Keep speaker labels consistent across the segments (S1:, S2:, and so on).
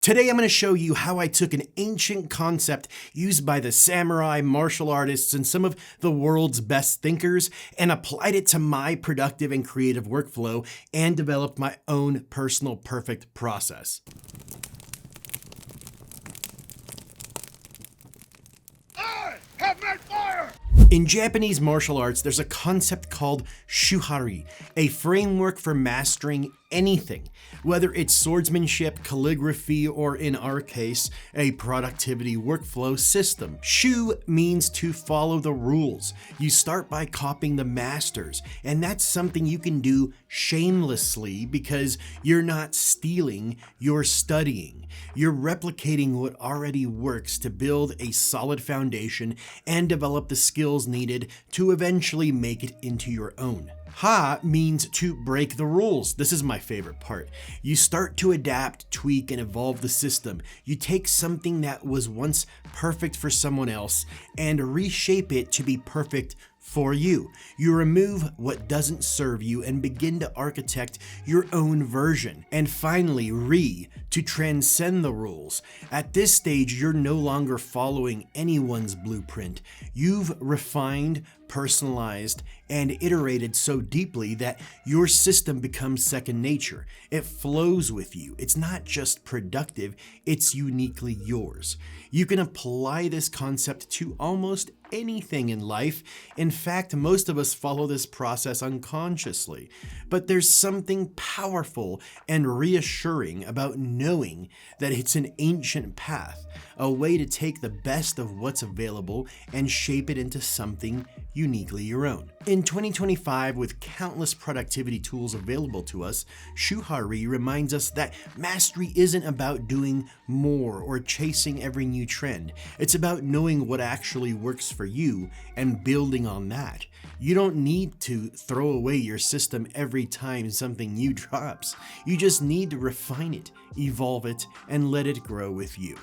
S1: Today I'm going to show you how I took an ancient concept used by the samurai, martial artists, and some of the world's best thinkers and applied it to my productive and creative workflow and developed my own personal perfect process.
S2: I have made fire!
S1: In Japanese martial arts, there's a concept called Shuhari, a framework for mastering anything, whether it's swordsmanship, calligraphy, or in our case, a productivity workflow system. Shu means to follow the rules. You start by copying the masters, and that's something you can do shamelessly because you're not stealing, you're studying. You're replicating what already works to build a solid foundation and develop the skills needed to eventually make it into your own. Ha means to break the rules. This is my favorite part. You start to adapt, tweak, and evolve the system. You take something that was once perfect for someone else and reshape it to be perfect for you. You remove what doesn't serve you and begin to architect your own version. And finally, to transcend the rules. At this stage, you're no longer following anyone's blueprint. You've refined, personalized, and iterated so deeply that your system becomes second nature. It flows with you. It's not just productive, it's uniquely yours. You can apply this concept to almost anything in life. In fact, most of us follow this process unconsciously. But there's something powerful and reassuring about knowing that it's an ancient path, a way to take the best of what's available and shape it into something uniquely your own. In 2025, with countless productivity tools available to us, Shuhari reminds us that mastery isn't about doing more or chasing every new trend. It's about knowing what actually works for you and building on that. You don't need to throw away your system every time something new drops. You just need to refine it, evolve it, and let it grow with you.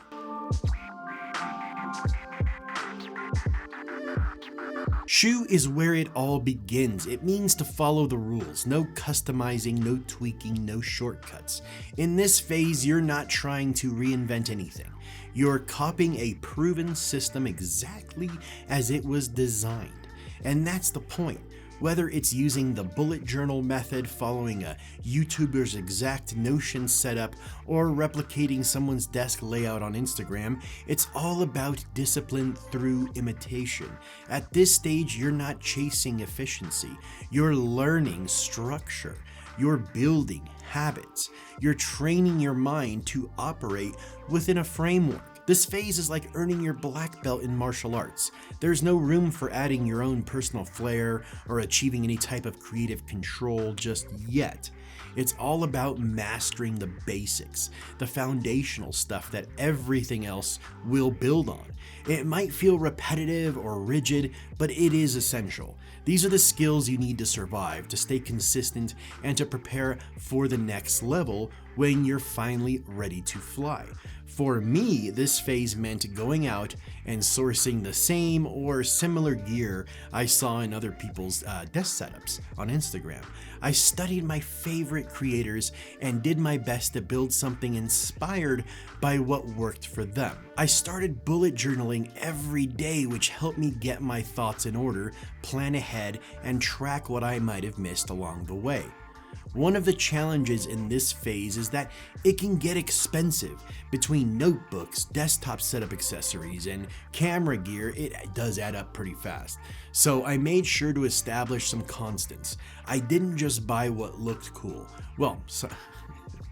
S1: Shu is where it all begins. It means to follow the rules. No customizing, no tweaking, no shortcuts. In this phase, you're not trying to reinvent anything. You're copying a proven system exactly as it was designed. And that's the point. Whether it's using the bullet journal method, following a YouTuber's exact Notion setup, or replicating someone's desk layout on Instagram, it's all about discipline through imitation. At this stage, you're not chasing efficiency. You're learning structure. You're building habits. You're training your mind to operate within a framework. This phase is like earning your black belt in martial arts. There's no room for adding your own personal flair or achieving any type of creative control just yet. It's all about mastering the basics, the foundational stuff that everything else will build on. It might feel repetitive or rigid, but it is essential. These are the skills you need to survive, to stay consistent, and to prepare for the next level when you're finally ready to fly. For me, this phase meant going out and sourcing the same or similar gear I saw in other people's desk setups on Instagram. I studied my favorite creators and did my best to build something inspired by what worked for them. I started bullet journaling every day, which helped me get my thoughts in order, plan ahead, and track what I might have missed along the way. One of the challenges in this phase is that it can get expensive. Between notebooks, desktop setup accessories, and camera gear, it does add up pretty fast. So I made sure to establish some constants. I didn't just buy what looked cool. Well,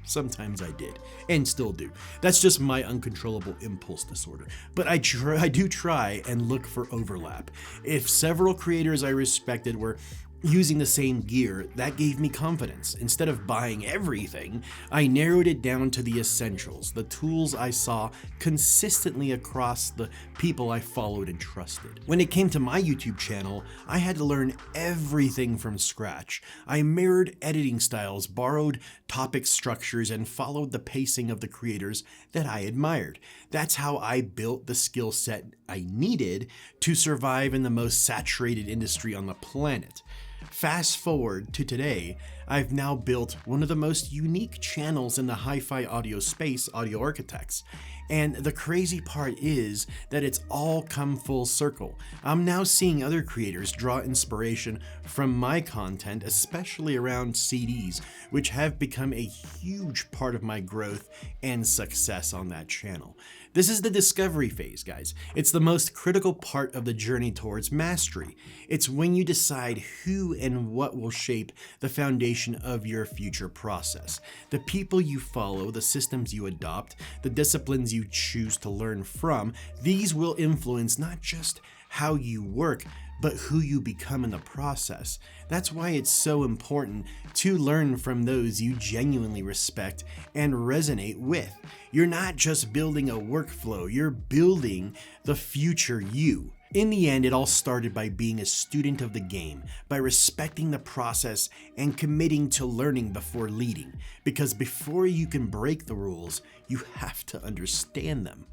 S1: sometimes I did, and still do. That's just my uncontrollable impulse disorder. But I do try and look for overlap. If several creators I respected were using the same gear, that gave me confidence. Instead of buying everything, I narrowed it down to the essentials, the tools I saw consistently across the people I followed and trusted. When it came to my YouTube channel, I had to learn everything from scratch. I mirrored editing styles, borrowed topic structures, and followed the pacing of the creators that I admired. That's how I built the skill set I needed to survive in the most saturated industry on the planet. Fast forward to today, I've now built one of the most unique channels in the hi-fi audio space, Audio Architects. And the crazy part is that it's all come full circle. I'm now seeing other creators draw inspiration from my content, especially around CDs, which have become a huge part of my growth and success on that channel. This is the discovery phase, guys. It's the most critical part of the journey towards mastery. It's when you decide who and what will shape the foundation of your future process. The people you follow, the systems you adopt, the disciplines you choose to learn from, these will influence not just how you work, but who you become in the process. That's why it's so important to learn from those you genuinely respect and resonate with. You're not just building a workflow, you're building the future you. In the end, it all started by being a student of the game, by respecting the process and committing to learning before leading. Because before you can break the rules, you have to understand them.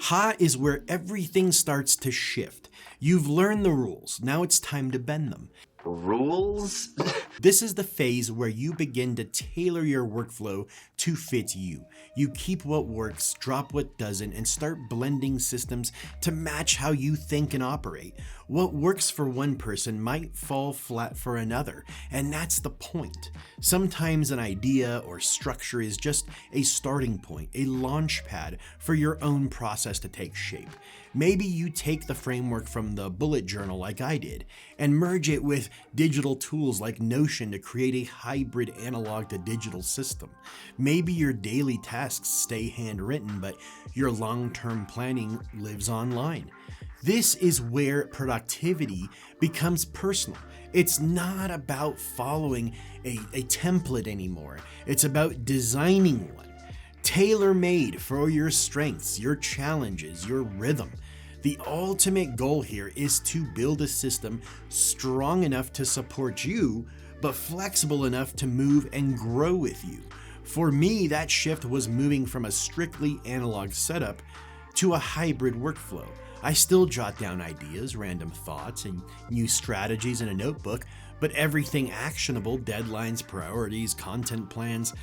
S1: Ha is where everything starts to shift. You've learned the rules, now it's time to bend them.
S3: Rules?
S1: This is the phase where you begin to tailor your workflow to fit you. You keep what works, drop what doesn't, and start blending systems to match how you think and operate. What works for one person might fall flat for another, and that's the point. Sometimes an idea or structure is just a starting point, a launch pad for your own process to take shape. Maybe you take the framework from the bullet journal like I did, and merge it with digital tools like Notion to create a hybrid analog to digital system. Maybe your daily tasks stay handwritten, but your long-term planning lives online. This is where productivity becomes personal. It's not about following a template anymore. It's about designing one, tailor-made for your strengths, your challenges, your rhythm. The ultimate goal here is to build a system strong enough to support you, but flexible enough to move and grow with you. For me, that shift was moving from a strictly analog setup to a hybrid workflow. I still jot down ideas, random thoughts, and new strategies in a notebook, but everything actionable, deadlines, priorities, content plans,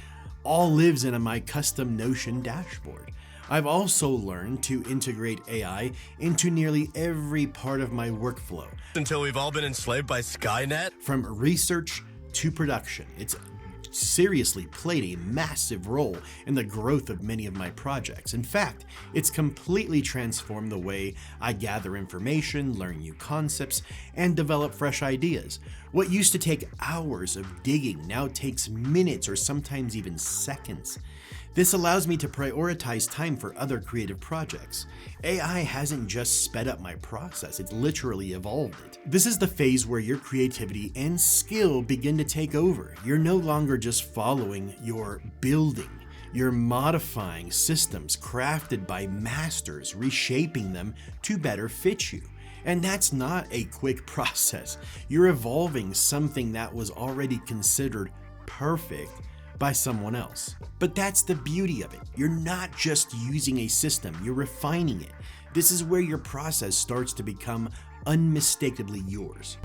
S1: all lives in my custom Notion dashboard. I've also learned to integrate AI into nearly every part of my workflow.
S3: Until we've all been enslaved by Skynet?
S1: From research to production. It's seriously played a massive role in the growth of many of my projects. In fact, it's completely transformed the way I gather information, learn new concepts, and develop fresh ideas. What used to take hours of digging now takes minutes or sometimes even seconds. This allows me to prioritize time for other creative projects. AI hasn't just sped up my process, it's literally evolved it. This is the phase where your creativity and skill begin to take over. You're no longer just following, you're building. You're modifying systems crafted by masters, reshaping them to better fit you. And that's not a quick process. You're evolving something that was already considered perfect by someone else. But that's the beauty of it. You're not just using a system, you're refining it. This is where your process starts to become unmistakably yours.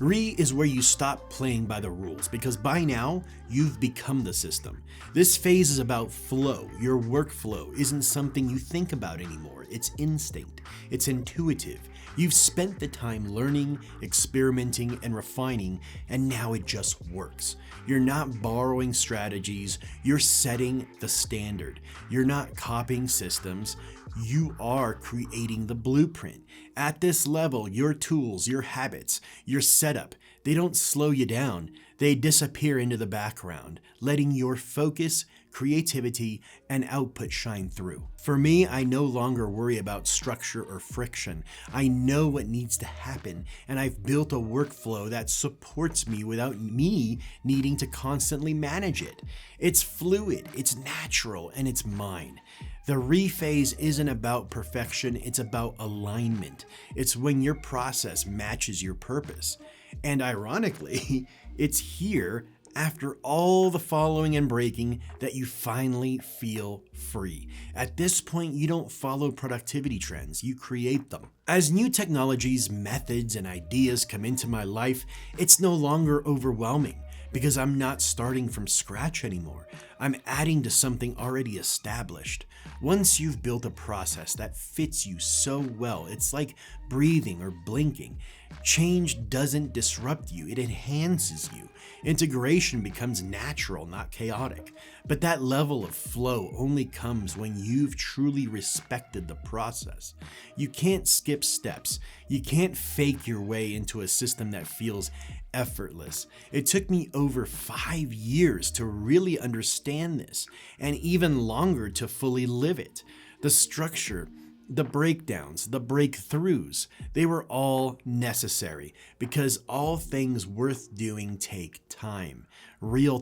S1: Re is where you stop playing by the rules, because by now, you've become the system. This phase is about flow. Your workflow isn't something you think about anymore. It's instinct. It's intuitive. You've spent the time learning, experimenting, and refining, and now it just works. You're not borrowing strategies, you're setting the standard. You're not copying systems, you are creating the blueprint. At this level, your tools, your habits, your setup, they don't slow you down. They disappear into the background, letting your focus, creativity, and output shine through. For me, I no longer worry about structure or friction. I know what needs to happen, and I've built a workflow that supports me without me needing to constantly manage it. It's fluid, it's natural, and it's mine. The re-phase isn't about perfection, it's about alignment. It's when your process matches your purpose. And ironically, it's here after all the following and breaking, that you finally feel free. At this point, you don't follow productivity trends, you create them. As new technologies, methods, and ideas come into my life, it's no longer overwhelming because I'm not starting from scratch anymore. I'm adding to something already established. Once you've built a process that fits you so well, it's like breathing or blinking. Change doesn't disrupt you, it enhances you. Integration becomes natural, not chaotic. But that level of flow only comes when you've truly respected the process. You can't skip steps. You can't fake your way into a system that feels effortless. It took me over 5 years to really understand this, and even longer to fully live it. The structure, the breakdowns, the breakthroughs, they were all necessary because all things worth doing take time, real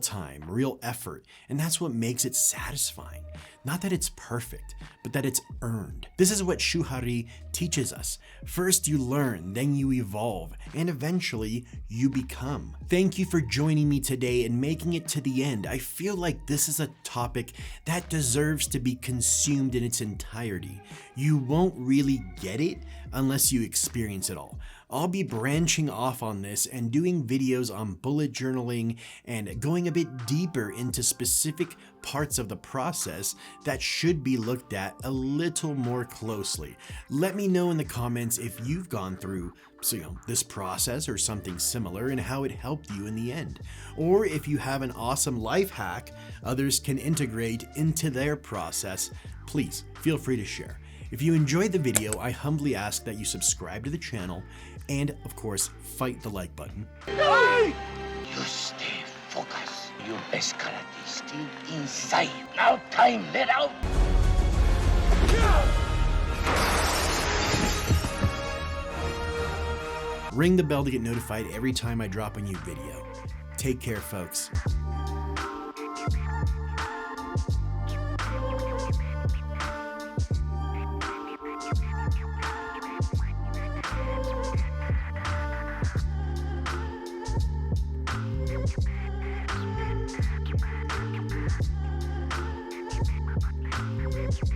S1: effort, and that's what makes it satisfying. Not that it's perfect, but that it's earned. This is what Shuhari teaches us. First you learn, then you evolve, and eventually you become. Thank you for joining me today and making it to the end. I feel like this is a topic that deserves to be consumed in its entirety. You won't really get it unless you experience it all. I'll be branching off on this and doing videos on bullet journaling and going a bit deeper into specific parts of the process that should be looked at a little more closely. Let me know in the comments if you've gone through this process or something similar and how it helped you in the end. Or if you have an awesome life hack others can integrate into their process, please feel free to share. If you enjoyed the video, I humbly ask that you subscribe to the channel and, of course, fight the like button.
S2: You stay focused. Your best karate is still inside. Now time, let out.
S1: Ring the bell to get notified every time I drop a new video. Take care, folks.